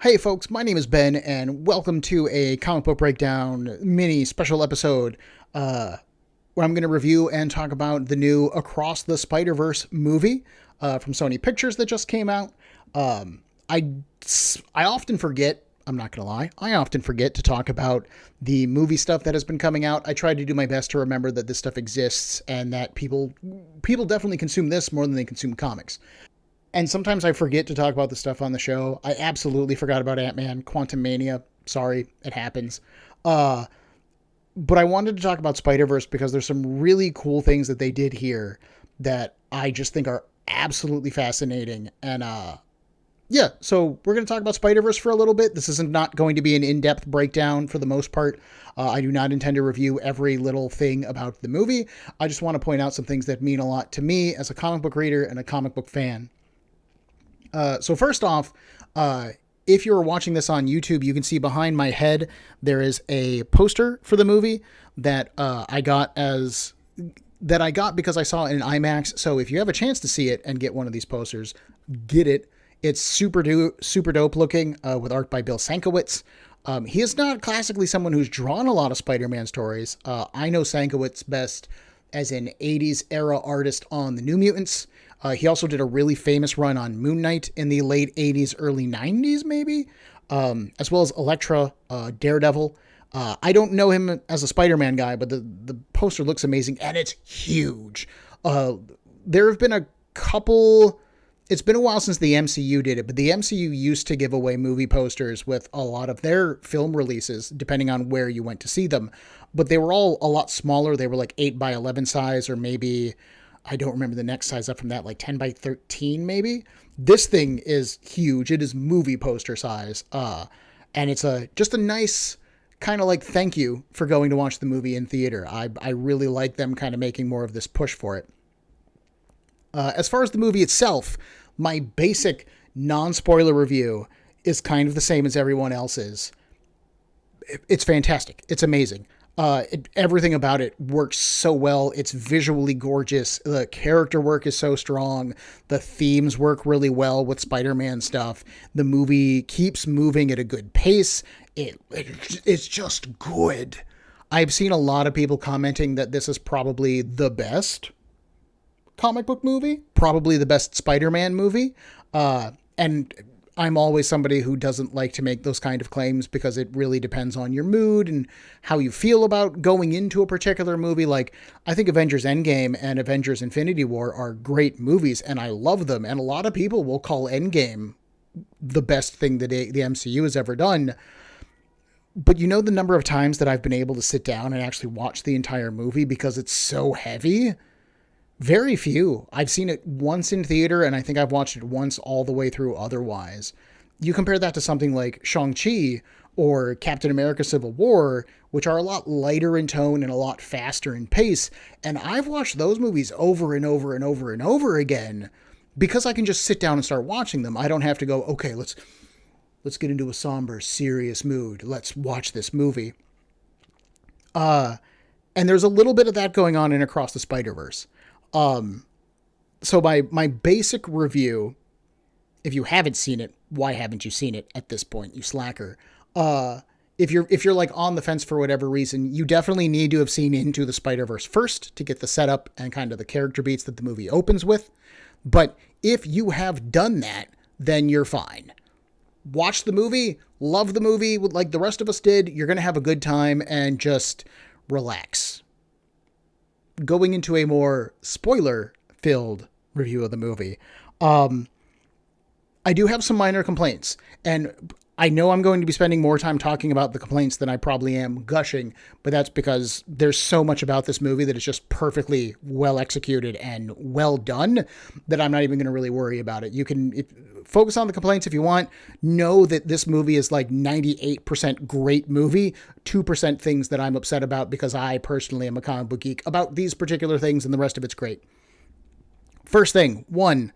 Hey folks, my name is Ben, and welcome to a comic book breakdown mini special episode where I'm going to review and talk about the new Across the Spider-Verse movie from Sony Pictures that just came out. Um, I, I often forget, I'm not going to lie, I often forget to talk about the movie stuff that has been coming out. I try to do my best to remember that this stuff exists and that people definitely consume this more than they consume comics. And sometimes I forget to talk about the stuff on the show. I absolutely forgot about Ant-Man, Quantumania. Sorry, it happens. Uh, but I wanted to talk about Spider-Verse because there's some really cool things that they did here that I just think are absolutely fascinating. And yeah, so we're going to talk about Spider-Verse for a little bit. This isn't not going to be an in-depth breakdown for the most part. I do not intend to review every little thing about the movie. I just want to point out some things that mean a lot to me as a comic book reader and a comic book fan. So first off, if you're watching this on YouTube, you can see behind my head there is a poster for the movie that I got because I saw it in IMAX. So if you have a chance to see it and get one of these posters, get it. It's super dope looking with art by Bill Sienkiewicz. He is not classically someone who's drawn a lot of Spider-Man stories. I know Sienkiewicz best as an 80s era artist on the New Mutants. He also did a really famous run on Moon Knight in the late 80s, early 90s, maybe, as well as Elektra, Daredevil. I don't know him as a Spider-Man guy, but the poster looks amazing, and it's huge. There have been a couple... It's been a while since the MCU did it, but the MCU used to give away movie posters with a lot of their film releases, depending on where you went to see them. But they were all a lot smaller. They were like 8 by 11 size, or maybe... I don't remember the next size up from that, like 10 by 13 maybe. This thing is huge. It is movie poster size. And it's just a nice kind of like thank you for going to watch the movie in theater. I really like them kind of making more of this push for it. As far as the movie itself, my basic non-spoiler review is kind of the same as everyone else's. It's fantastic. It's amazing. Everything about it works so well. It's visually gorgeous. The character work is so strong. The themes work really well with Spider-Man stuff. The movie keeps moving at a good pace. It's just good. I've seen a lot of people commenting that this is probably the best comic book movie, probably the best Spider-Man movie. And I'm always somebody who doesn't like to make those kind of claims because it really depends on your mood and how you feel about going into a particular movie. Like, I think Avengers Endgame and Avengers Infinity War are great movies, and I love them. And a lot of people will call Endgame the best thing that the MCU has ever done. But you know the number of times that I've been able to sit down and actually watch the entire movie because it's so heavy? Very few. I've seen it once in theater, and I think I've watched it once all the way through otherwise. You compare that to something like Shang-Chi or Captain America Civil War, which are a lot lighter in tone and a lot faster in pace, and I've watched those movies over and over and over and over again because I can just sit down and start watching them. I don't have to go, okay, let's get into a somber, serious mood. Let's watch this movie. And there's a little bit of that going on in Across the Spider-Verse. So my basic review, if you haven't seen it, why haven't you seen it at this point, you slacker? If you're like on the fence for whatever reason, you definitely need to have seen Into the Spider-Verse first to get the setup and kind of the character beats that the movie opens with. But if you have done that, then you're fine. Watch the movie, love the movie like the rest of us did. You're going to have a good time and just relax. Going into a more spoiler-filled review of the movie, I do have some minor complaints, and I know I'm going to be spending more time talking about the complaints than I probably am gushing, but that's because there's so much about this movie that is just perfectly well executed and well done that I'm not even going to really worry about it. You can focus on the complaints if you want. Know that this movie is like 98% great movie, 2% things that I'm upset about because I personally am a comic book geek about these particular things, and the rest of it's great. First thing, one,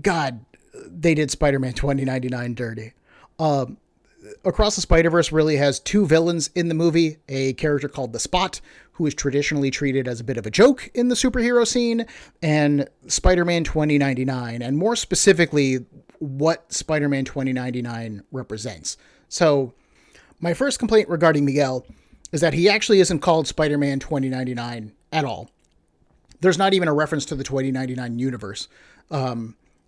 God, they did Spider-Man 2099 dirty. Across the Spider-Verse really has two villains in the movie, a character called The Spot, who is traditionally treated as a bit of a joke in the superhero scene, and Spider-Man 2099, and more specifically, what Spider-Man 2099 represents. So, my first complaint regarding Miguel is that he actually isn't called Spider-Man 2099 at all. There's not even a reference to the 2099 universe.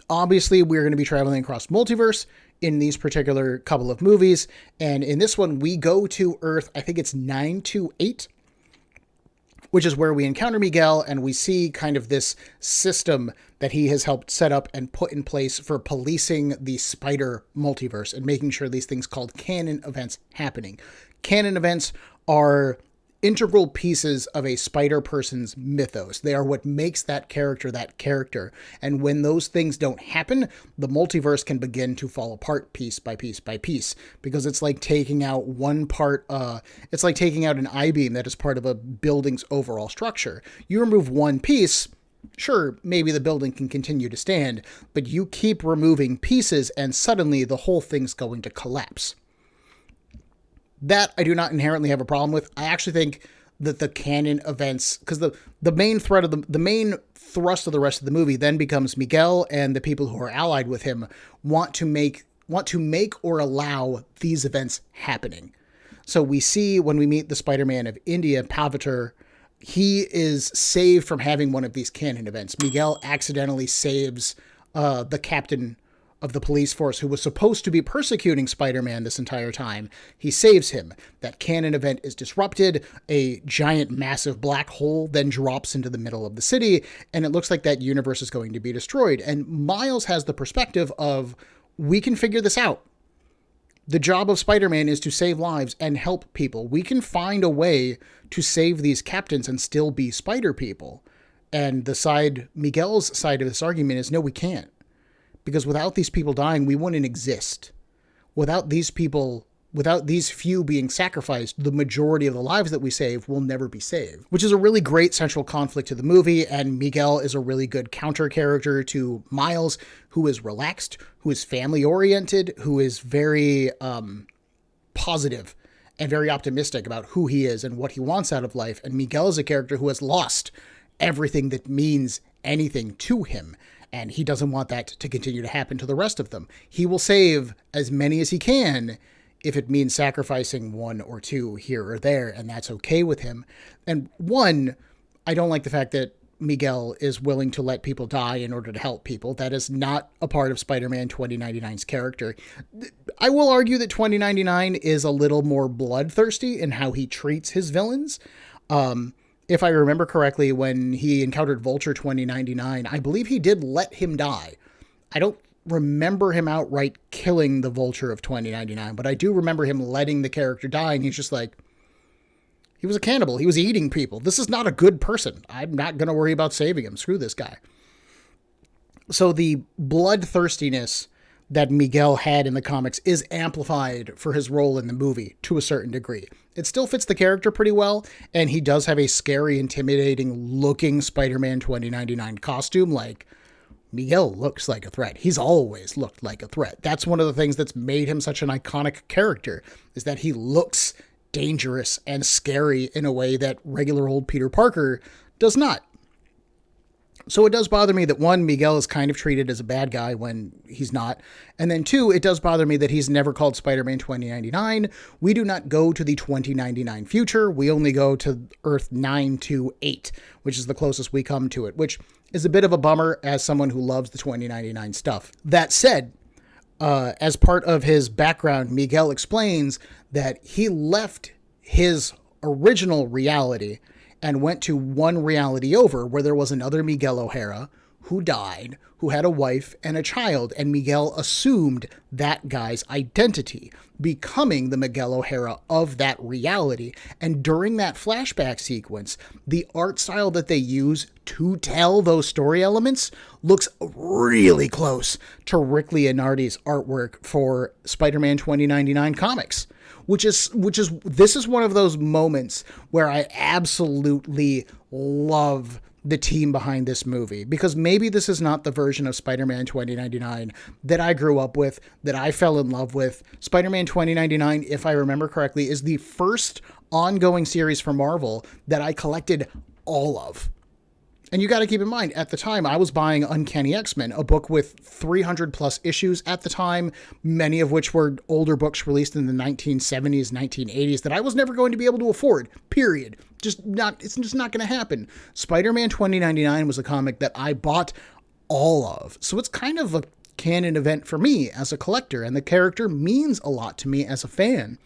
Obviously, we're going to be traveling across multiverse in these particular couple of movies. And in this one, we go to Earth, I think it's 928, which is where we encounter Miguel, and we see kind of this system that he has helped set up and put in place for policing the spider multiverse and making sure these things called canon events happening. Canon events are integral pieces of a spider person's mythos. They are what makes that character. And when those things don't happen, the multiverse can begin to fall apart piece by piece by piece, because it's like taking out one part, it's like taking out an I-beam that is part of a building's overall structure. You remove one piece, sure, maybe the building can continue to stand, but you keep removing pieces and suddenly the whole thing's going to collapse. That I do not inherently have a problem with. I actually think that the canon events, because the main thread of the main thrust of the rest of the movie then becomes Miguel and the people who are allied with him want to make or allow these events happening. So we see when we meet the Spider-Man of India, Pavatar, he is saved from having one of these canon events. Miguel accidentally saves the captain of the police force who was supposed to be persecuting Spider-Man this entire time. He saves him. That canon event is disrupted. A giant, massive black hole then drops into the middle of the city, and it looks like that universe is going to be destroyed. And Miles has the perspective of, we can figure this out. The job of Spider-Man is to save lives and help people. We can find a way to save these captains and still be Spider people. And Miguel's side of this argument is, no, we can't. Because without these people dying, we wouldn't exist. Without these few being sacrificed, the majority of the lives that we save will never be saved. Which is a really great central conflict to the movie, and Miguel is a really good counter character to Miles, who is relaxed, who is family-oriented, who is very positive and very optimistic about who he is and what he wants out of life. And Miguel is a character who has lost everything that means anything to him. And he doesn't want that to continue to happen to the rest of them. He will save as many as he can if it means sacrificing one or two here or there, and that's okay with him. And one, I don't like the fact that Miguel is willing to let people die in order to help people. That is not a part of Spider-Man 2099's character. I will argue that 2099 is a little more bloodthirsty in how he treats his villains. If I remember correctly, when he encountered Vulture 2099, I believe he did let him die. I don't remember him outright killing the Vulture of 2099, but I do remember him letting the character die, and he's just like, he was a cannibal. He was eating people. This is not a good person. I'm not going to worry about saving him. Screw this guy. So the bloodthirstiness that Miguel had in the comics is amplified for his role in the movie to a certain degree. It still fits the character pretty well, and he does have a scary, intimidating looking Spider-Man 2099 costume. Like, Miguel looks like a threat. He's always looked like a threat. That's one of the things that's made him such an iconic character, is that he looks dangerous and scary in a way that regular old Peter Parker does not. So it does bother me that, one, Miguel is kind of treated as a bad guy when he's not. And then two, it does bother me that he's never called Spider-Man 2099. We do not go to the 2099 future. We only go to Earth 928, which is the closest we come to it, which is a bit of a bummer as someone who loves the 2099 stuff. That said, as part of his background, Miguel explains that he left his original reality and went to one reality over where there was another Miguel O'Hara who died, who had a wife and a child, and Miguel assumed that guy's identity, becoming the Miguel O'Hara of that reality. And during that flashback sequence, the art style that they use to tell those story elements looks really close to Rick Leonardi's artwork for Spider-Man 2099 comics. This is one of those moments where I absolutely love the team behind this movie, because maybe this is not the version of Spider-Man 2099 that I grew up with, that I fell in love with. Spider-Man 2099, if I remember correctly, is the first ongoing series for Marvel that I collected all of. And you got to keep in mind, at the time, I was buying Uncanny X-Men, a book with 300 plus issues at the time, many of which were older books released in the 1970s, 1980s that I was never going to be able to afford, period. It's just not going to happen. Spider-Man 2099 was a comic that I bought all of. So it's kind of a canon event for me as a collector, and the character means a lot to me as a fan.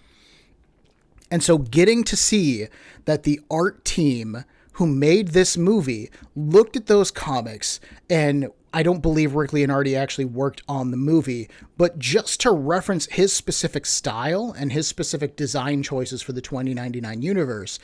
And so getting to see that the art team who made this movie looked at those comics, and I don't believe Rick Leonardi actually worked on the movie, but just to reference his specific style and his specific design choices for the 2099 universe,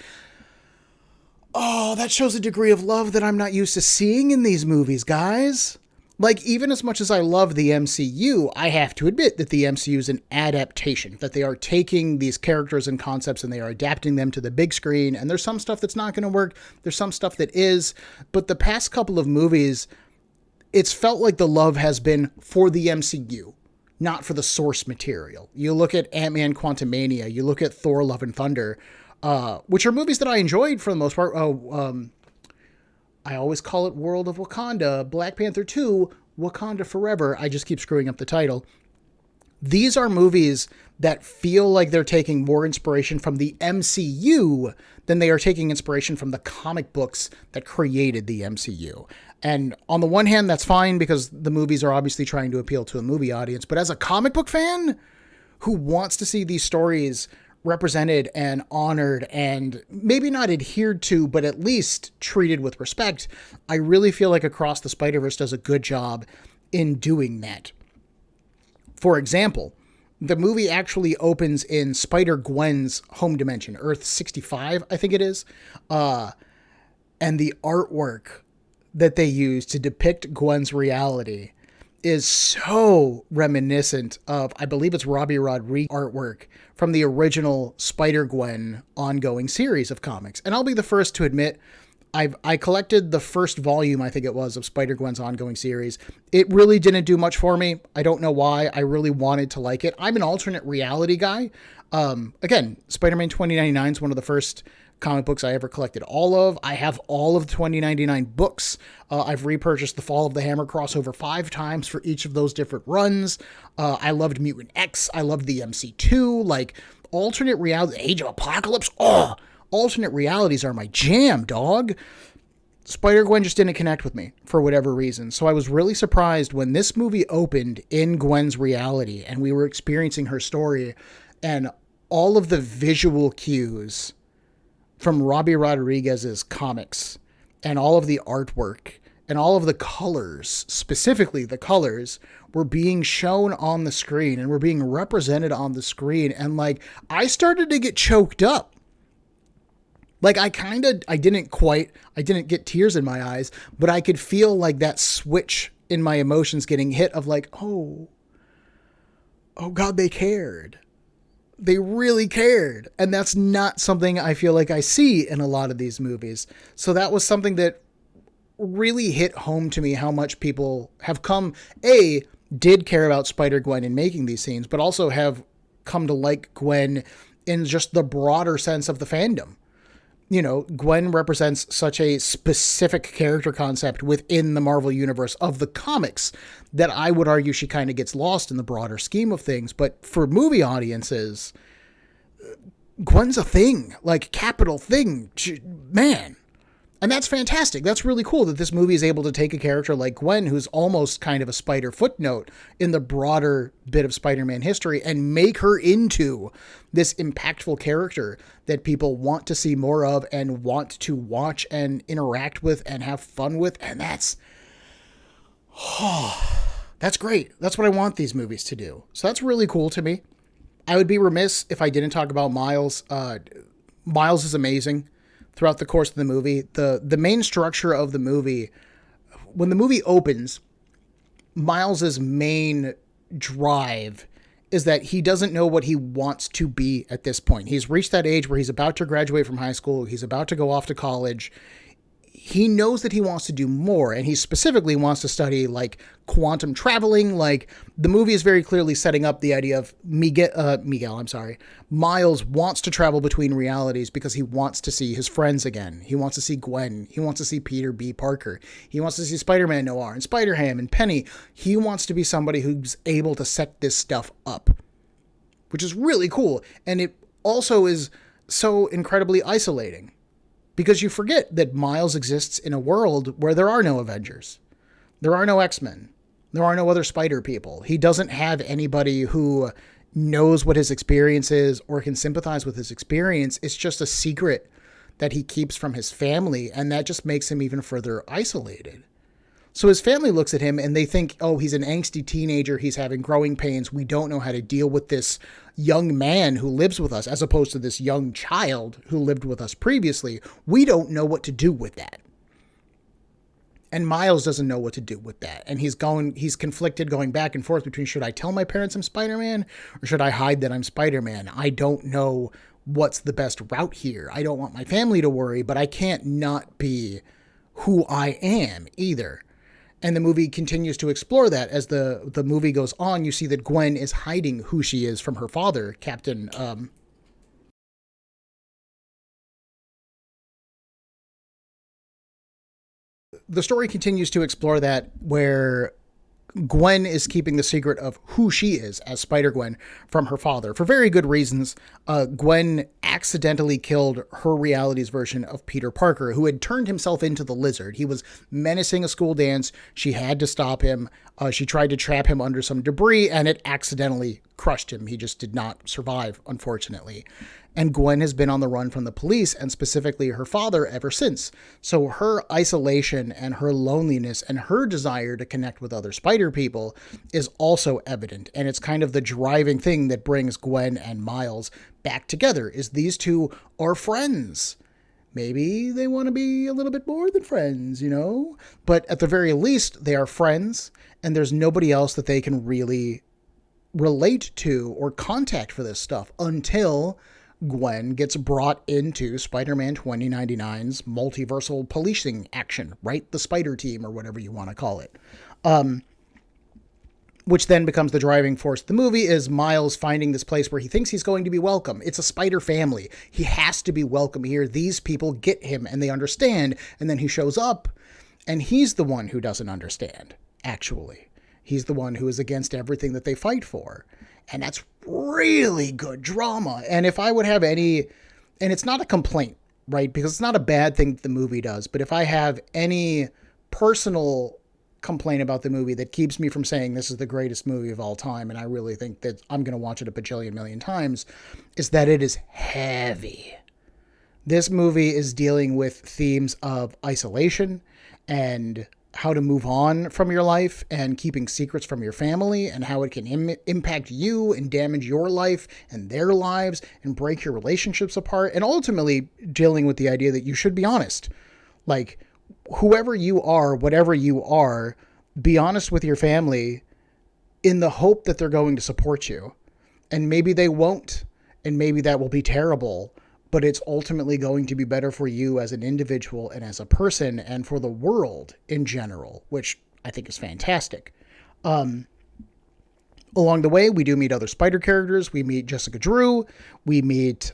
oh, that shows a degree of love that I'm not used to seeing in these movies, guys. Like, even as much as I love the MCU, I have to admit that the MCU is an adaptation, that they are taking these characters and concepts and they are adapting them to the big screen. And there's some stuff that's not going to work. There's some stuff that is. But the past couple of movies, it's felt like the love has been for the MCU, not for the source material. You look at Ant-Man Quantumania, you look at Thor Love and Thunder, which are movies that I enjoyed for the most part. I always call it World of Wakanda. Black Panther 2, Wakanda Forever. I just keep screwing up the title. These are movies that feel like they're taking more inspiration from the MCU than they are taking inspiration from the comic books that created the MCU. And on the one hand, that's fine because the movies are obviously trying to appeal to a movie audience. But as a comic book fan who wants to see these stories represented and honored and maybe not adhered to, but at least treated with respect, I really feel like Across the Spider-Verse does a good job in doing that. For example, the movie actually opens in Spider-Gwen's home dimension, Earth 65, I think it is. And the artwork that they use to depict Gwen's reality is so reminiscent of, I believe it's Robbie Rodriguez artwork from the original Spider-Gwen ongoing series of comics. And I'll be the first to admit, I collected the first volume, I think it was, of Spider-Gwen's ongoing series. It really didn't do much for me. I don't know why. I really wanted to like it. I'm an alternate reality guy. Again, Spider-Man 2099 is one of the first comic books I ever collected all of. I have all of the 2099 books. I've repurchased the Fall of the Hammer crossover 5 times for each of those different runs. I loved Mutant X. I loved the MC2. Like, alternate reality, Age of Apocalypse. Oh, alternate realities are my jam, dog. Spider-Gwen just didn't connect with me for whatever reason. So I was really surprised when this movie opened in Gwen's reality and we were experiencing her story, and all of the visual cues from Robbie Rodriguez's comics and all of the artwork and all of the colors, specifically the colors, were being shown on the screen and were being represented on the screen. And like, I started to get choked up. Like, I didn't get tears in my eyes, but I could feel like that switch in my emotions getting hit of like, oh God, they cared. They really cared. And that's not something I feel like I see in a lot of these movies. So that was something that really hit home to me, how much people have did care about Spider-Gwen in making these scenes, but also have come to like Gwen in just the broader sense of the fandom. You know, Gwen represents such a specific character concept within the Marvel universe of the comics that I would argue she kind of gets lost in the broader scheme of things. But for movie audiences, Gwen's a thing, like capital thing, man. And that's fantastic. That's really cool that this movie is able to take a character like Gwen, who's almost kind of a Spider footnote in the broader bit of Spider-Man history, and make her into this impactful character that people want to see more of and want to watch and interact with and have fun with. And that's great. That's what I want these movies to do. So that's really cool to me. I would be remiss if I didn't talk about Miles. Miles is amazing throughout the course of the movie. The main structure of the movie, when the movie opens, Miles's main drive is that he doesn't know what he wants to be at this point. He's reached that age where he's about to graduate from high school. He's about to go off to college. he knows that he wants to do more, and he specifically wants to study like quantum traveling. Like the movie is very clearly setting up the idea of Miles wants to travel between realities because he wants to see his friends again. He wants to see Gwen. He wants to see Peter B. Parker. He wants to see Spider-Man Noir and Spider-Ham and Penny. He wants to be somebody who's able to set this stuff up, which is really cool. And it also is so incredibly isolating, because you forget that Miles exists in a world where there are no Avengers. There are no X-Men. There are no other spider people. He doesn't have anybody who knows what his experience is or can sympathize with his experience. It's just a secret that he keeps from his family, and that just makes him even further isolated. So his family looks at him and they think, oh, he's an angsty teenager. He's having growing pains. We don't know how to deal with this young man who lives with us, as opposed to this young child who lived with us previously. We don't know what to do with that. And Miles doesn't know what to do with that. And he's conflicted, going back and forth between, should I tell my parents I'm Spider-Man or should I hide that I'm Spider-Man? I don't know what's the best route here. I don't want my family to worry, but I can't not be who I am either. And the movie continues to explore that. As the movie goes on, you see that Gwen is hiding who she is from her father, Captain. The story continues to explore that, where Gwen is keeping the secret of who she is as Spider-Gwen from her father for very good reasons. Gwen accidentally killed her reality's version of Peter Parker, who had turned himself into the Lizard. He was menacing a school dance. She had to stop him. She tried to trap him under some debris, and it accidentally crushed him. He just did not survive, unfortunately. And Gwen has been on the run from the police, and specifically her father, ever since. So her isolation and her loneliness and her desire to connect with other spider people is also evident. And it's kind of the driving thing that brings Gwen and Miles back together, is these two are friends. Maybe they want to be a little bit more than friends, you know? But at the very least, they are friends, and there's nobody else that they can really relate to or contact for this stuff until Gwen gets brought into Spider-Man 2099's multiversal policing action, right? The Spider Team, or whatever you want to call it. Which then becomes the driving force of the movie, is Miles finding this place where he thinks he's going to be welcome. It's a spider family. He has to be welcome here. These people get him and they understand. And then he shows up and he's the one who doesn't understand, actually. He's the one who is against everything that they fight for. And that's really good drama. And if I would have any, and it's not a complaint, right? Because it's not a bad thing that the movie does. But if I have any personal complaint about the movie that keeps me from saying this is the greatest movie of all time, and I really think that I'm going to watch it a bajillion million times, is that it is heavy. This movie is dealing with themes of isolation and how to move on from your life and keeping secrets from your family, and how it can impact you and damage your life and their lives and break your relationships apart, and ultimately dealing with the idea that you should be honest. Like, whoever you are, whatever you are, be honest with your family in the hope that they're going to support you. And maybe they won't, and maybe that will be terrible, but it's ultimately going to be better for you as an individual and as a person and for the world in general, which I think is fantastic. Along the way, we do meet other Spider characters. We meet Jessica Drew. We meet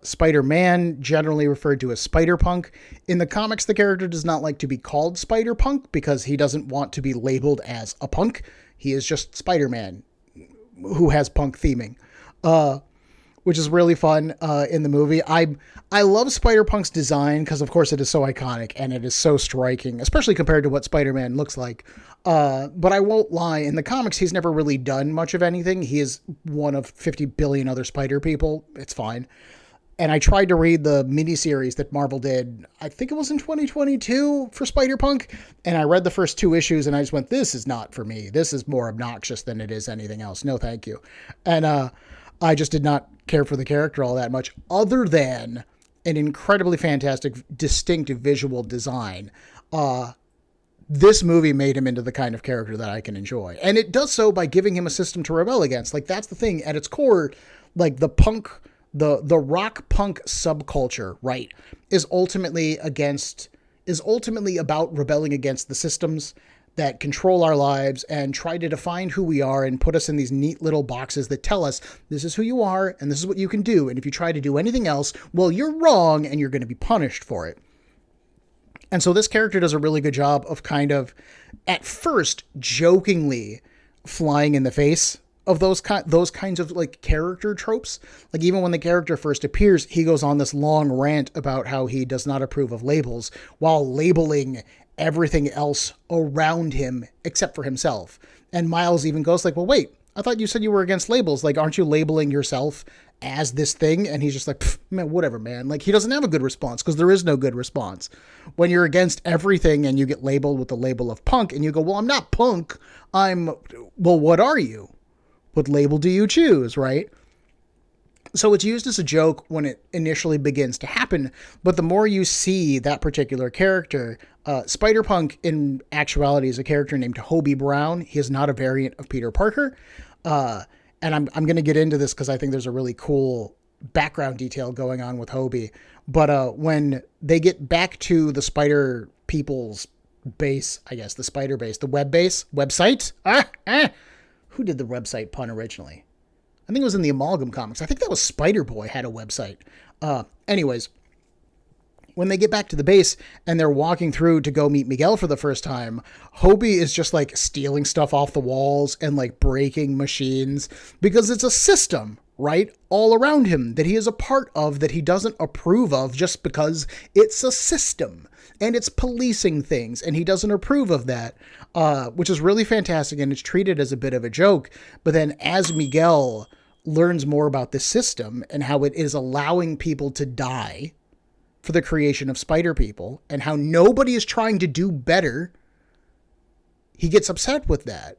Spider-Man, generally referred to as Spider-Punk. In the comics, the character does not like to be called Spider-Punk because he doesn't want to be labeled as a punk. He is just Spider-Man who has punk theming. Which is really fun in the movie. I love Spider-Punk's design because, of course, it is so iconic and it is so striking, especially compared to what Spider-Man looks like. But I won't lie, in the comics, he's never really done much of anything. He is one of 50 billion other Spider people. It's fine. And I tried to read the miniseries that Marvel did, I think it was in 2022 for Spider-Punk. And I read the first 2 issues and I just went, this is not for me. This is more obnoxious than it is anything else. No, thank you. And I just did not care for the character all that much, other than an incredibly fantastic, distinctive visual design. This movie made him into the kind of character that I can enjoy. And it does so by giving him a system to rebel against. Like, that's the thing. At its core, like, the rock punk subculture, right, is ultimately against is ultimately about rebelling against the systems that control our lives and try to define who we are and put us in these neat little boxes that tell us this is who you are and this is what you can do. And if you try to do anything else, well, you're wrong and you're going to be punished for it. And so this character does a really good job of kind of, at first, jokingly flying in the face of those kinds of like character tropes. Like even when the character first appears, he goes on this long rant about how he does not approve of labels while labeling everything else around him except for himself. And Miles even goes like, well, wait, I thought you said you were against labels. Like, aren't you labeling yourself as this thing? And he's just like, man, whatever, man. Like, he doesn't have a good response because there is no good response. When you're against everything and you get labeled with the label of punk and you go, well, I'm not punk. Well, what are you? What label do you choose, right? So it's used as a joke when it initially begins to happen, but the more you see that particular character, Spider-Punk in actuality is a character named Hobie Brown. He is not a variant of Peter Parker. And I'm going to get into this because I think there's a really cool background detail going on with Hobie. But when they get back to the Spider People's base, I guess, the Spider base, the website. Who did the website pun originally? I think it was in the Amalgam comics. I think that was Spider-Boy had a website. Anyways, when they get back to the base and they're walking through to go meet Miguel for the first time, Hobie is just like stealing stuff off the walls and like breaking machines because it's a system, right? All around him that he is a part of that he doesn't approve of just because it's a system and it's policing things and he doesn't approve of that, which is really fantastic and it's treated as a bit of a joke. But then as Miguel learns more about this system and how it is allowing people to die for the creation of Spider People and how nobody is trying to do better, he gets upset with that.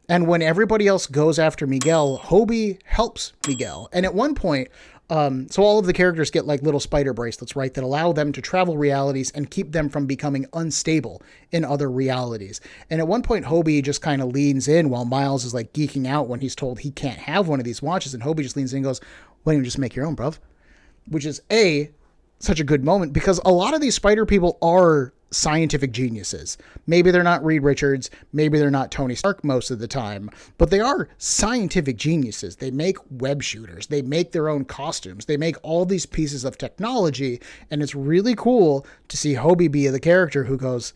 And when everybody else goes after Miguel, Hobie helps Miguel. And at one point, so all of the characters get like little spider bracelets, right, that allow them to travel realities and keep them from becoming unstable in other realities. And at one point, Hobie just kind of leans in while Miles is like geeking out when he's told he can't have one of these watches. And Hobie just leans in and goes, why don't you just make your own, bruv? Which is such a good moment because a lot of these Spider People are scientific geniuses. Maybe they're not Reed Richards, maybe they're not Tony Stark most of the time, but they are scientific geniuses. They make web shooters, they make their own costumes, they make all these pieces of technology, and it's really cool to see Hobie be the character who goes,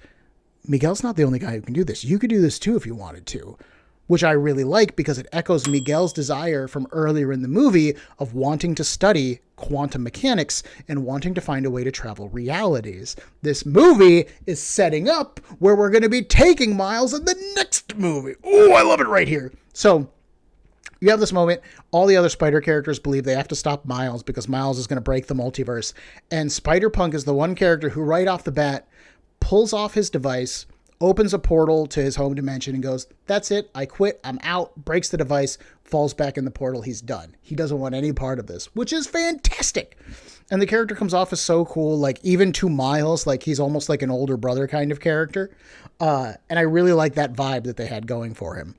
Miguel's not the only guy who can do this. You could do this too if you wanted to. Which I really like because it echoes Miguel's desire from earlier in the movie of wanting to study quantum mechanics and wanting to find a way to travel realities. This movie is setting up where we're going to be taking Miles in the next movie. Oh, I love it right here. So you have this moment. All the other Spider characters believe they have to stop Miles because Miles is going to break the multiverse. And Spider-Punk is the one character who right off the bat pulls off his device, opens a portal to his home dimension and goes, that's it, I quit, I'm out, breaks the device, falls back in the portal, he's done. He doesn't want any part of this, which is fantastic. And the character comes off as so cool, like even to Miles, like he's almost like an older brother kind of character. And I really like that vibe that they had going for him.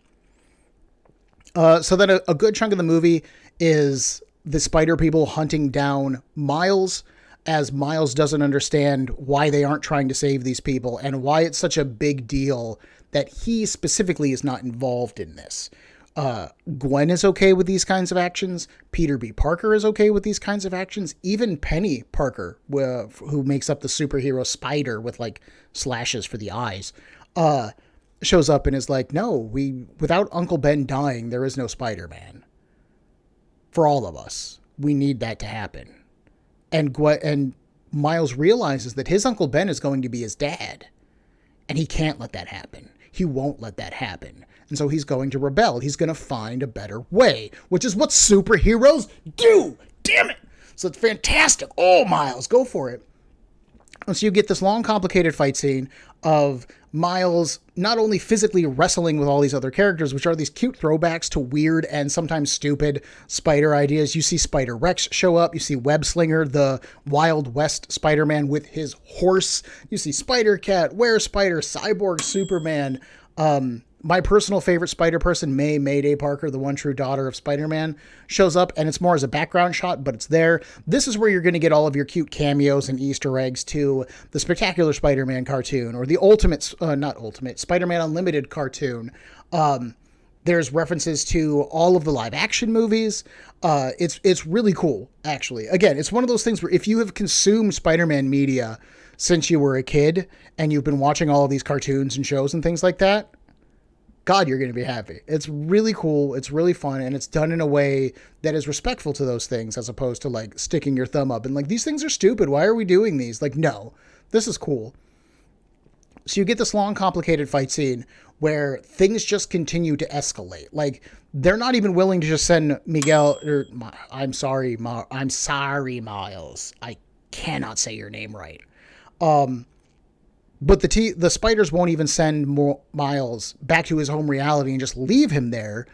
So then a good chunk of the movie is the Spider People hunting down Miles, as Miles doesn't understand why they aren't trying to save these people and why it's such a big deal that he specifically is not involved in this. Gwen is okay with these kinds of actions. Peter B. Parker is okay with these kinds of actions. Even Penny Parker, who makes up the superhero Spider with like slashes for the eyes, shows up and is like, no, without Uncle Ben dying, there is no Spider-Man. For all of us, we need that to happen. And Miles realizes that his Uncle Ben is going to be his dad. And he can't let that happen. He won't let that happen. And so he's going to rebel. He's going to find a better way, which is what superheroes do. Damn it. So it's fantastic. Oh, Miles, go for it. And so you get this long, complicated fight scene of Miles not only physically wrestling with all these other characters, which are these cute throwbacks to weird and sometimes stupid Spider ideas. You see Spider-Rex show up. You see Web-Slinger, the Wild West Spider-Man with his horse. You see Spider-Cat, Were-Spider, Cyborg Superman. My personal favorite Spider person, Mayday Parker, the one true daughter of Spider-Man, shows up, and it's more as a background shot, but it's there. This is where you're going to get all of your cute cameos and Easter eggs to the Spectacular Spider-Man cartoon, or the not Ultimate, Spider-Man Unlimited cartoon. There's references to all of the live action movies. It's really cool, actually. Again, it's one of those things where if you have consumed Spider-Man media since you were a kid and you've been watching all of these cartoons and shows and things like that, God, you're going to be happy. It's really cool. It's really fun. And it's done in a way that is respectful to those things, as opposed to like sticking your thumb up and like, these things are stupid. Why are we doing these? Like, no, this is cool. So you get this long, complicated fight scene where things just continue to escalate. Like, they're not even willing to just send Miguel, or I'm sorry, Miles. I cannot say your name right. But the spiders won't even send Miles back to his home reality and just leave him there,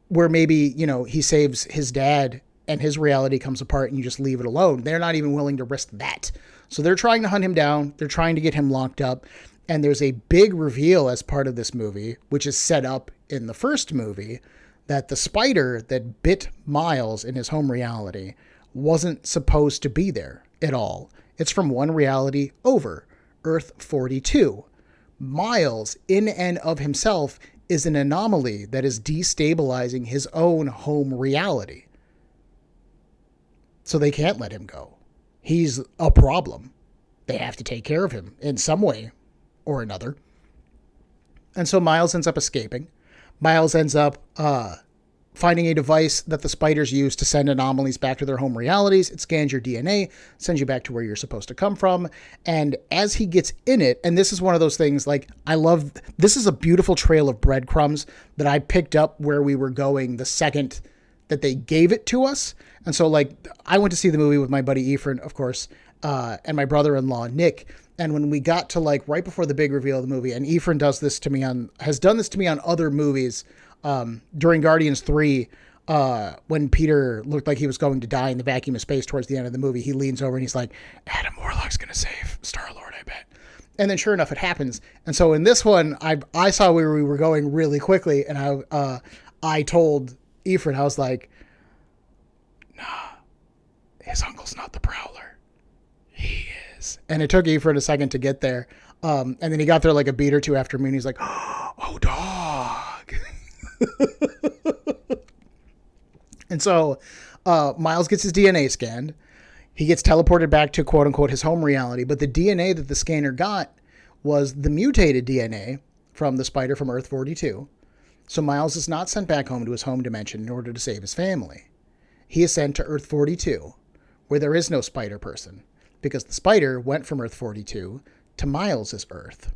where maybe, he saves his dad and his reality comes apart and you just leave it alone. They're not even willing to risk that. So they're trying to hunt him down. They're trying to get him locked up. And there's a big reveal as part of this movie, which is set up in the first movie, that the spider that bit Miles in his home reality wasn't supposed to be there at all. It's from one reality over, Earth 42. Miles, in and of himself, is an anomaly that is destabilizing his own home reality. So they can't let him go. He's a problem. They have to take care of him in some way or another. And so Miles ends up escaping. Miles ends up finding a device that the spiders use to send anomalies back to their home realities. It scans your DNA, sends you back to where you're supposed to come from. And as he gets in it, and this is one of those things, like, this is a beautiful trail of breadcrumbs that I picked up where we were going the second that they gave it to us. And so, like, I went to see the movie with my buddy Ephraim, of course, and my brother-in-law, Nick. And when we got to, like, right before the big reveal of the movie, and Ephraim has done this to me on other movies, during Guardians 3, when Peter looked like he was going to die in the vacuum of space towards the end of the movie, he leans over and he's like, Adam Warlock's going to save Star-Lord, I bet. And then sure enough, it happens. And so in this one, I saw where we were going really quickly, and I told Ephraim, I was like, nah, his uncle's not the Prowler. He is. And it took Ephraim a second to get there. And then he got there like a beat or two after me, and he's like, oh, dog. And so Miles gets his DNA scanned. He gets teleported back to, quote unquote, his home reality. But the DNA that the scanner got was the mutated DNA from the spider from Earth 42. So Miles is not sent back home to his home dimension in order to save his family. He is sent to Earth 42, where there is no spider person, because the spider went from Earth 42 to Miles' Earth.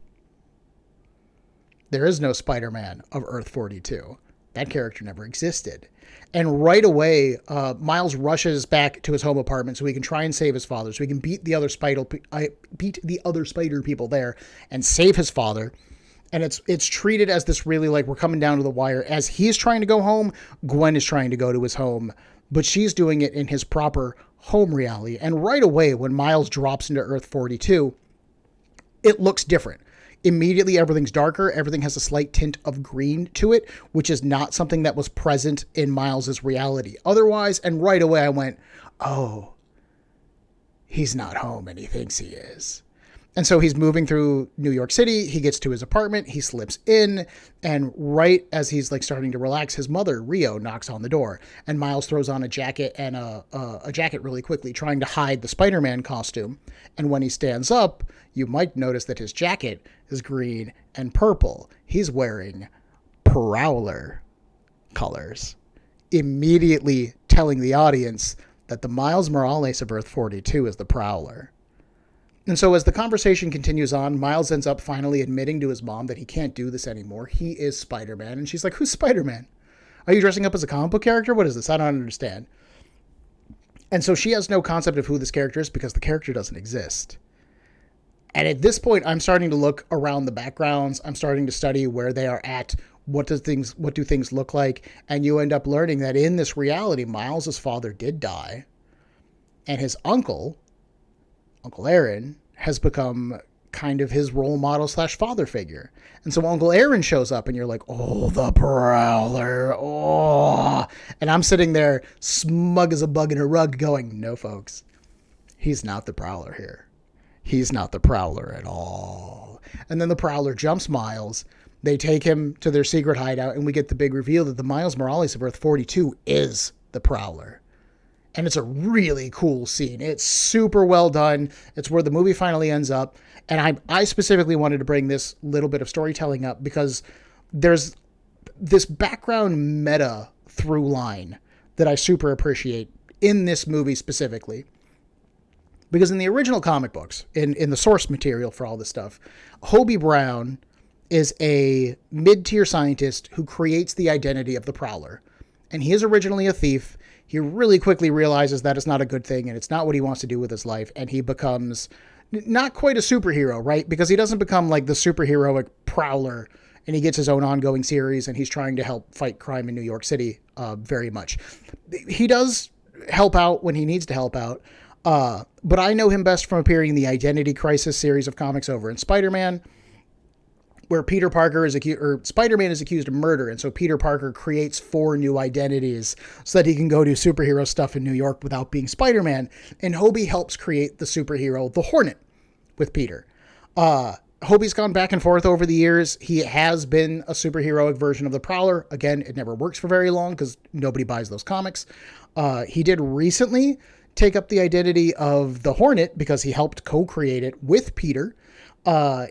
There is no Spider-Man of Earth 42. That character never existed. And right away, Miles rushes back to his home apartment so he can try and save his father, so he can beat the other spider people there and save his father. And it's treated as this really, like, we're coming down to the wire. As he's trying to go home, Gwen is trying to go to his home, but she's doing it in his proper home reality. And right away, when Miles drops into Earth 42, it looks different. Immediately, everything's darker. Everything has a slight tint of green to it, which is not something that was present in Miles's reality otherwise. And right away, I went, oh, he's not home, and he thinks he is. And so he's moving through New York City. He gets to his apartment. He slips in. And right as he's like starting to relax, his mother, Rio, knocks on the door. And Miles throws on a jacket and a jacket really quickly, trying to hide the Spider-Man costume. And when he stands up, you might notice that his jacket is green and purple. He's wearing Prowler colors, immediately telling the audience that the Miles Morales of Earth 42 is the Prowler. And so as the conversation continues on, Miles ends up finally admitting to his mom that he can't do this anymore. He is Spider-Man. And she's like, who's Spider-Man? Are you dressing up as a comic book character? What is this? I don't understand. And so she has no concept of who this character is because the character doesn't exist. And at this point, I'm starting to look around the backgrounds. I'm starting to study where they are at. What do things look like? And you end up learning that in this reality, Miles's father did die. And his Uncle Aaron, has become kind of his role model slash father figure. And so Uncle Aaron shows up and you're like, oh, the Prowler. Oh, and I'm sitting there smug as a bug in a rug going, no, folks, he's not the Prowler here. He's not the Prowler at all. And then the Prowler jumps Miles. They take him to their secret hideout and we get the big reveal that the Miles Morales of Earth 42 is the Prowler. And it's a really cool scene. It's super well done. It's where the movie finally ends up. And I specifically wanted to bring this little bit of storytelling up because there's this background meta through line that I super appreciate in this movie specifically. Because in the original comic books, in the source material for all this stuff, Hobie Brown is a mid-tier scientist who creates the identity of the Prowler. And he is originally a thief. He really quickly realizes that it's not a good thing and it's not what he wants to do with his life. And he becomes not quite a superhero, right? Because he doesn't become like the superheroic Prowler and he gets his own ongoing series and he's trying to help fight crime in New York City very much. He does help out when he needs to help out. But I know him best from appearing in the Identity Crisis series of comics over in Spider-Man, where Peter Parker is accused, or Spider-Man is accused of murder. And so Peter Parker creates 4 new identities so that he can go do superhero stuff in New York without being Spider-Man. And Hobie helps create the superhero, the Hornet, with Peter. Hobie's gone back and forth over the years. He has been a superheroic version of the Prowler. Again, it never works for very long because nobody buys those comics. He did recently take up the identity of the Hornet because he helped co-create it with Peter.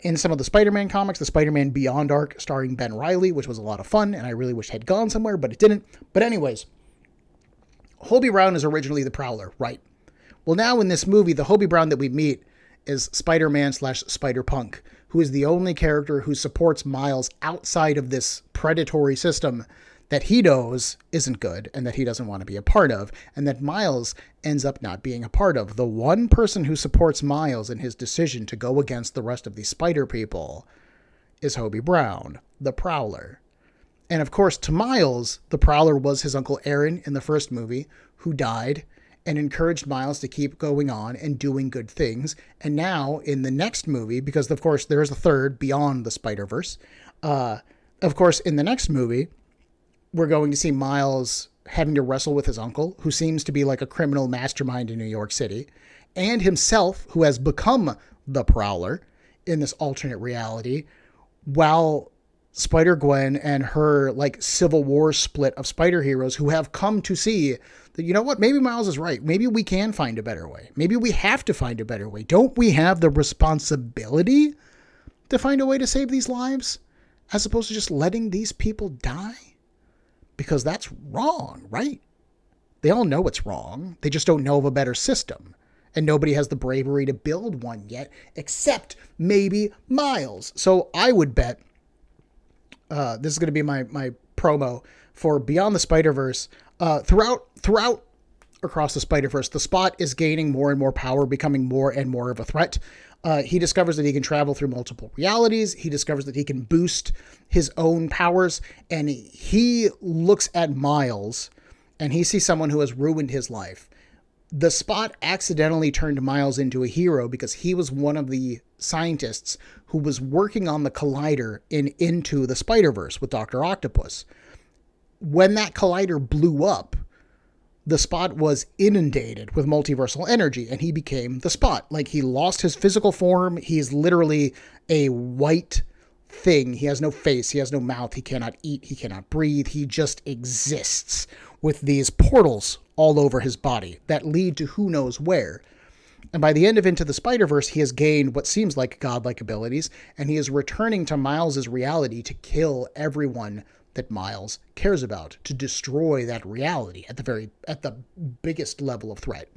In some of the Spider-Man comics, the Spider-Man Beyond arc starring Ben Reilly, which was a lot of fun, and I really wish it had gone somewhere, but it didn't. But anyways, Hobie Brown is originally the Prowler, right? Well, now in this movie, the Hobie Brown that we meet is Spider-Man / Spider-Punk, who is the only character who supports Miles outside of this predatory system that he knows isn't good and that he doesn't want to be a part of, and that Miles ends up not being a part of. The one person who supports Miles in his decision to go against the rest of these spider people is Hobie Brown, the Prowler. And of course, to Miles, the Prowler was his Uncle Aaron in the first movie, who died and encouraged Miles to keep going on and doing good things. And now, in the next movie, because of course there is a third beyond the Spider-Verse, of course, in the next movie, we're going to see Miles having to wrestle with his uncle, who seems to be like a criminal mastermind in New York City, and himself, who has become the Prowler in this alternate reality, while Spider-Gwen and her like Civil War split of spider heroes who have come to see that, you know what, maybe Miles is right. Maybe we can find a better way. Maybe we have to find a better way. Don't we have the responsibility to find a way to save these lives as opposed to just letting these people die? Because that's wrong, right? They all know it's wrong. They just don't know of a better system. And nobody has the bravery to build one yet, except maybe Miles. So I would bet, this is going to be my promo for Beyond the Spider-Verse. Throughout Across the Spider-Verse, the Spot is gaining more and more power, becoming more and more of a threat. He discovers that he can travel through multiple realities. He discovers that he can boost his own powers. And he looks at Miles and he sees someone who has ruined his life. The Spot accidentally turned Miles into a hero because he was one of the scientists who was working on the collider in Into the Spider-Verse with Dr. Octopus. When that collider blew up, the Spot was inundated with multiversal energy and he became the Spot. Like, he lost his physical form. He's literally a white thing. He has no face. He has no mouth. He cannot eat. He cannot breathe. He just exists with these portals all over his body that lead to who knows where. And by the end of Into the Spider-Verse, he has gained what seems like godlike abilities, and he is returning to Miles's reality to kill everyone that Miles cares about, to destroy that reality at the biggest level of threat.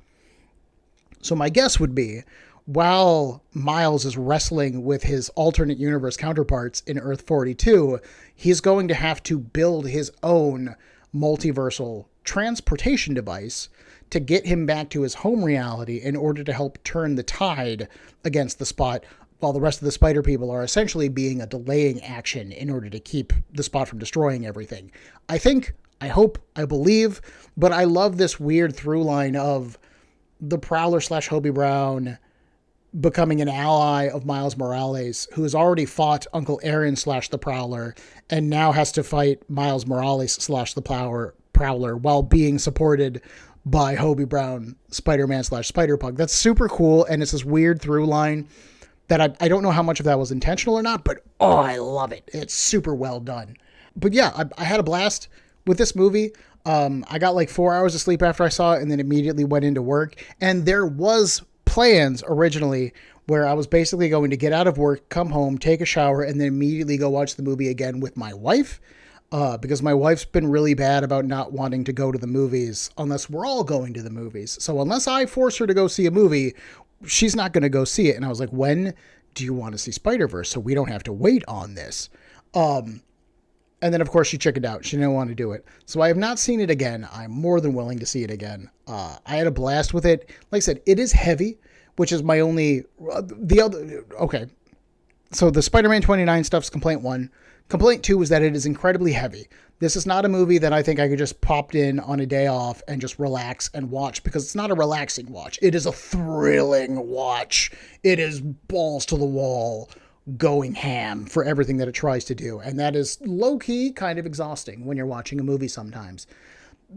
So my guess would be, while Miles is wrestling with his alternate universe counterparts in Earth 42, he's going to have to build his own multiversal transportation device to get him back to his home reality in order to help turn the tide against the Spot, while the rest of the spider people are essentially being a delaying action in order to keep the Spot from destroying everything. I think, I hope, I believe, but I love this weird through line of the Prowler / Hobie Brown becoming an ally of Miles Morales, who has already fought Uncle Aaron slash the Prowler, and now has to fight Miles Morales slash the Prowler while being supported by Hobie Brown, Spider-Man slash Spider-Punk. That's super cool, and it's this weird through line that I don't know how much of that was intentional or not, but oh, I love it. It's super well done. But yeah, I had a blast with this movie. I got like 4 hours of sleep after I saw it and then immediately went into work. And there was plans originally where I was basically going to get out of work, come home, take a shower, and then immediately go watch the movie again with my wife. Because my wife's been really bad about not wanting to go to the movies unless we're all going to the movies. So unless I force her to go see a movie, she's not going to go see it. And I was like, when do you want to see Spider-Verse? So we don't have to wait on this. And then, of course, she chickened out. She didn't want to do it. So I have not seen it again. I'm more than willing to see it again. I had a blast with it. Like I said, it is heavy, which is my only... Okay. So the Spider-Man 29 stuff's complaint 1. Complaint 2 is that it is incredibly heavy. This is not a movie that I think I could just pop in on a day off and just relax and watch, because it's not a relaxing watch. It is a thrilling watch. It is balls to the wall, going ham for everything that it tries to do. And that is low-key kind of exhausting when you're watching a movie sometimes,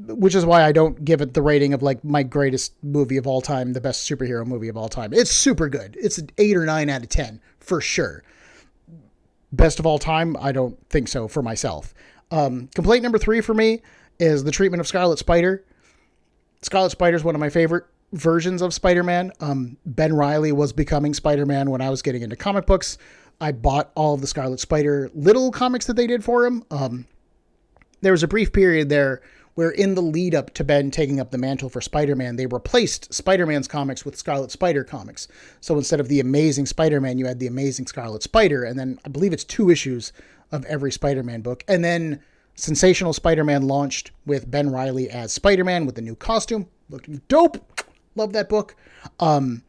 which is why I don't give it the rating of like my greatest movie of all time, the best superhero movie of all time. It's super good. It's an 8 or 9 out of 10 for sure. Best of all time? I don't think so for myself. Complaint number 3 for me is the treatment of Scarlet Spider. Scarlet Spider is one of my favorite versions of Spider-Man. Ben Reilly was becoming Spider-Man when I was getting into comic books. I bought all of the Scarlet Spider little comics that they did for him. There was a brief period there where in the lead up to Ben taking up the mantle for Spider-Man, they replaced Spider-Man's comics with Scarlet Spider comics. So instead of the Amazing Spider-Man, you had the Amazing Scarlet Spider. And then I believe it's 2 issues of every Spider-Man book. And then Sensational Spider-Man launched with Ben Reilly as Spider-Man with the new costume. Looking dope. Love that book. And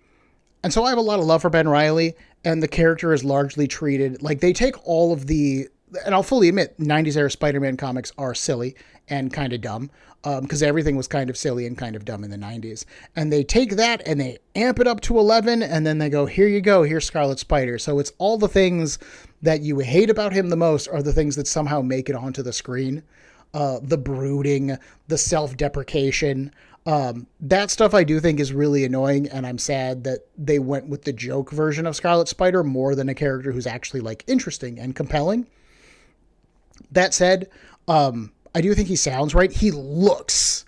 so I have a lot of love for Ben Reilly, and the character is largely treated like they take all of the, and I'll fully admit, 90s era Spider-Man comics are silly and kind of dumb, because everything was kind of silly and kind of dumb in the 90s. And they take that and they amp it up to 11, and then they go, here you go, here's Scarlet Spider. So it's all the things that you hate about him the most are the things that somehow make it onto the screen. The brooding, the self-deprecation, that stuff I do think is really annoying, and I'm sad that they went with the joke version of Scarlet Spider more than a character who's actually like interesting and compelling. That said, I do think he sounds right. He looks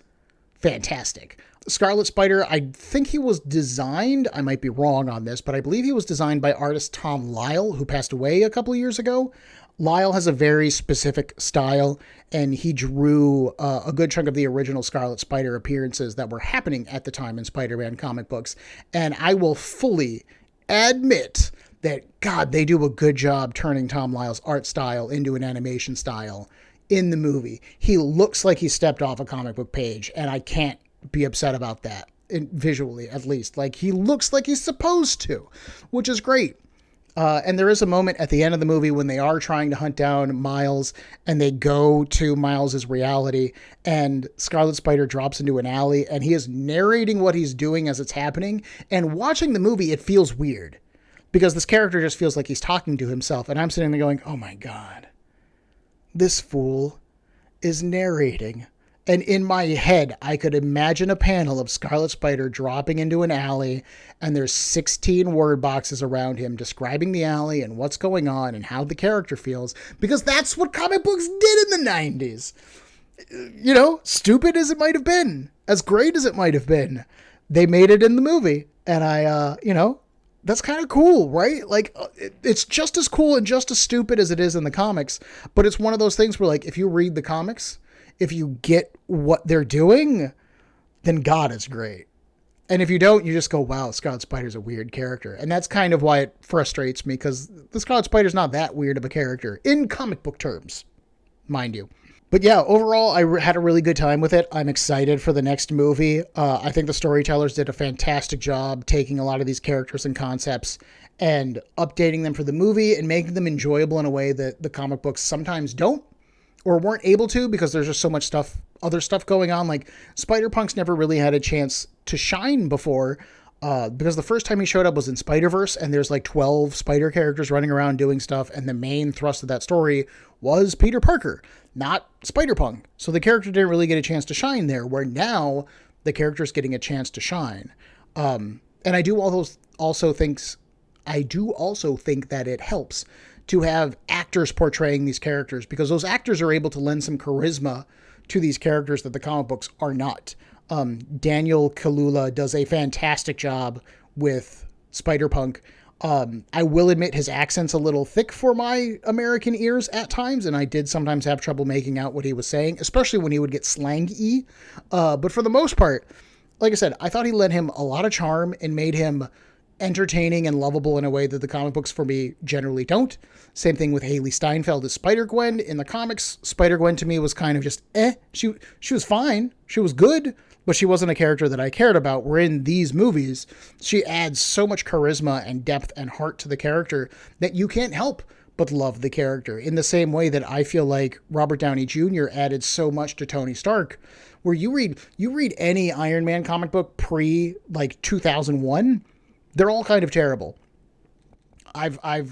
fantastic. Scarlet Spider, I think he was designed, I might be wrong on this, but I believe he was designed by artist Tom Lyle, who passed away a couple of years ago. Lyle has a very specific style, and he drew a good chunk of the original Scarlet Spider appearances that were happening at the time in Spider-Man comic books. And I will fully admit that, God, they do a good job turning Tom Lyle's art style into an animation style in the movie. He looks like he stepped off a comic book page, and I can't be upset about that, visually at least. Like, he looks like he's supposed to, which is great. And there is a moment at the end of the movie when they are trying to hunt down Miles, and they go to Miles's reality, and Scarlet Spider drops into an alley, and he is narrating what he's doing as it's happening. And watching the movie, it feels weird because this character just feels like he's talking to himself. And I'm sitting there going, oh my God, this fool is narrating. And in my head, I could imagine a panel of Scarlet Spider dropping into an alley, and there's 16 word boxes around him describing the alley and what's going on and how the character feels, because that's what comic books did in the 90s. You know, stupid as it might have been, as great as it might have been, they made it in the movie. And that's kind of cool, right? Like, it's just as cool and just as stupid as it is in the comics, but it's one of those things where, like, if you read the comics, if you get what they're doing, then God is great. And if you don't, you just go, wow, Scarlet Spider's a weird character. And that's kind of why it frustrates me, because the Scarlet Spider's not that weird of a character in comic book terms, mind you. But yeah, overall, I had a really good time with it. I'm excited for the next movie. I think the storytellers did a fantastic job taking a lot of these characters and concepts and updating them for the movie and making them enjoyable in a way that the comic books sometimes don't or weren't able to, because there's just so much stuff, other stuff going on. Like, Spider-Punk's never really had a chance to shine before, Because the first time he showed up was in Spider-Verse, and there's like 12 spider characters running around doing stuff, and the main thrust of that story was Peter Parker, not Spider-Punk. So the character didn't really get a chance to shine there, where now the character's getting a chance to shine. And I do also think that it helps to have actors portraying these characters, because those actors are able to lend some charisma to these characters that the comic books are not. Daniel Kaluuya does a fantastic job with Spider-Punk. I will admit his accent's a little thick for my American ears at times, and I did sometimes have trouble making out what he was saying, especially when he would get slang-y. But for the most part, like I said, I thought he lent him a lot of charm and made him entertaining and lovable in a way that the comic books for me generally don't. Same thing with Haley Steinfeld as Spider-Gwen. In the comics, Spider-Gwen to me was kind of just She was fine. She was good, but she wasn't a character that I cared about. Where in these movies, she adds so much charisma and depth and heart to the character that you can't help but love the character. In the same way that I feel like Robert Downey Jr. added so much to Tony Stark, where you read any Iron Man comic book pre like 2001, they're all kind of terrible. I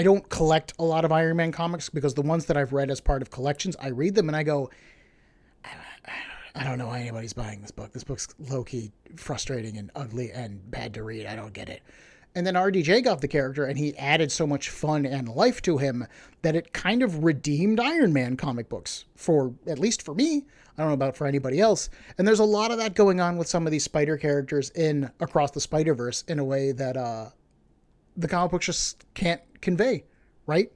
don't collect a lot of Iron Man comics, because the ones that I've read as part of collections, I read them and I go, I don't know why anybody's buying this book. This book's low-key frustrating and ugly and bad to read. I don't get it. And then RDJ got the character, and he added so much fun and life to him that it kind of redeemed Iron Man comic books, for at least for me. I don't know about for anybody else. And there's a lot of that going on with some of these spider characters in Across the Spider-Verse in a way that the comic books just can't convey, right?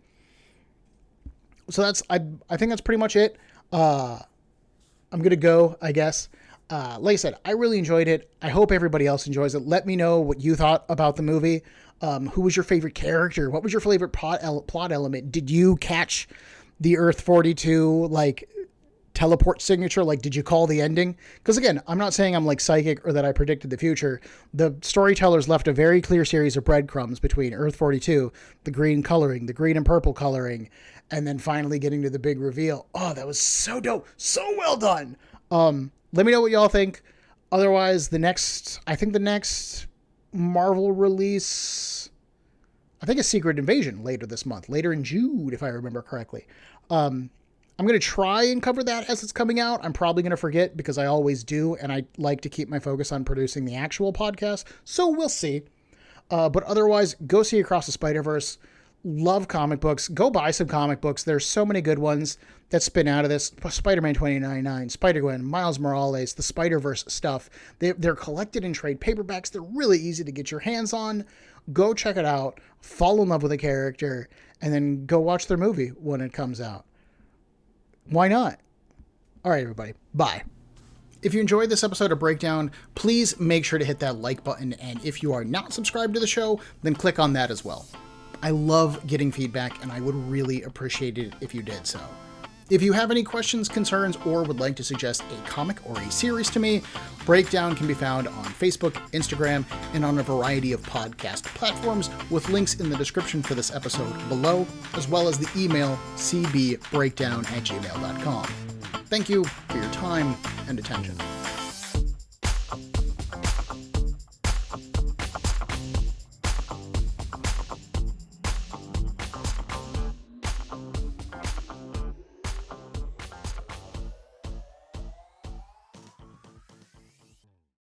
So I think that's pretty much it. I'm going to go, I guess. Like I said, I really enjoyed it. I hope everybody else enjoys it. Let me know what you thought about the movie. Who was your favorite character? What was your favorite plot element? Did you catch the Earth 42, like, teleport signature? Like, did you call the ending? Because again, I'm not saying I'm like psychic or that I predicted the future. The storytellers left a very clear series of breadcrumbs between Earth 42, the green coloring, the green and purple coloring, and then finally getting to the big reveal. Oh, that was so dope. So well done. Let me know what y'all think. Otherwise, the next Marvel release, I think, is Secret Invasion later this month, later in June, if I remember correctly. I'm going to try and cover that as it's coming out. I'm probably going to forget, because I always do, and I like to keep my focus on producing the actual podcast, so we'll see. But otherwise, go see Across the Spider-Verse. Love comic books. Go buy some comic books. There's so many good ones that spin out of this. Spider-Man 2099, Spider-Gwen, Miles Morales, the Spider-Verse stuff. They're collected in trade paperbacks. They're really easy to get your hands on. Go check it out. Fall in love with a character, and then go watch their movie when it comes out. Why not? All right, everybody. Bye. If you enjoyed this episode of Breakdown, please make sure to hit that like button. And if you are not subscribed to the show, then click on that as well. I love getting feedback, and I would really appreciate it if you did so. If you have any questions, concerns, or would like to suggest a comic or a series to me, Breakdown can be found on Facebook, Instagram, and on a variety of podcast platforms, with links in the description for this episode below, as well as the email cbbreakdown@gmail.com. Thank you for your time and attention.